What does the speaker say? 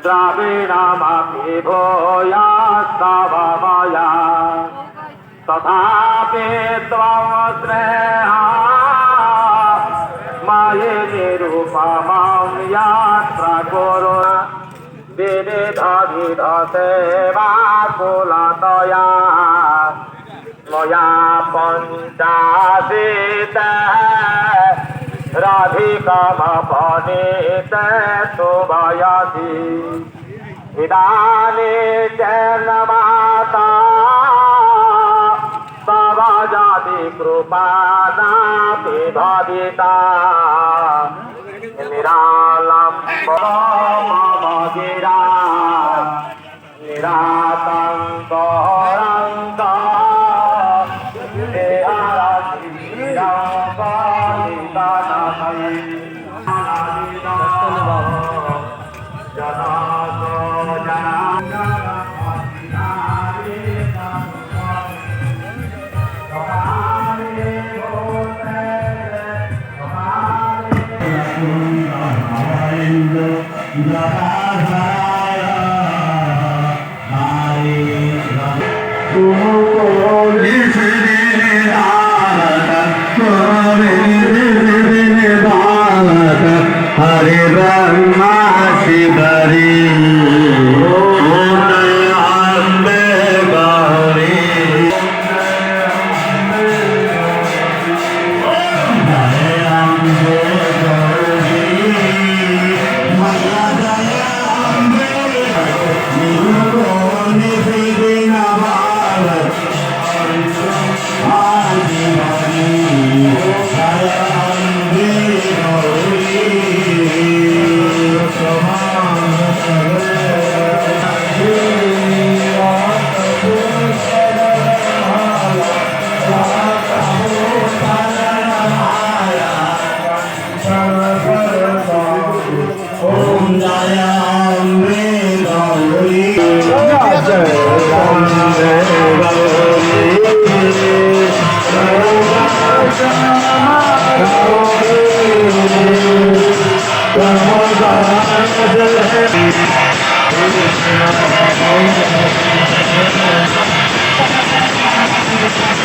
দ্রাবিণামাপি ভূয়াস্তবময়া তথাপি ত্বং স্নেহা মায়ে নিরূপমং যত্র কুরু বিবিধ বিধ সেবা কুলতয়া ময়া পঞ্চাশিতে রাধিকামপনীতে শুভয়সি ইদানী চেন মাতা তব যদি কৃপাদাপি ভবিতা নিরালম্ব মম গিরা নিরাতঙ্ক রঙ্ক Hare Brahma Shivare Ambe Gauri Thank you.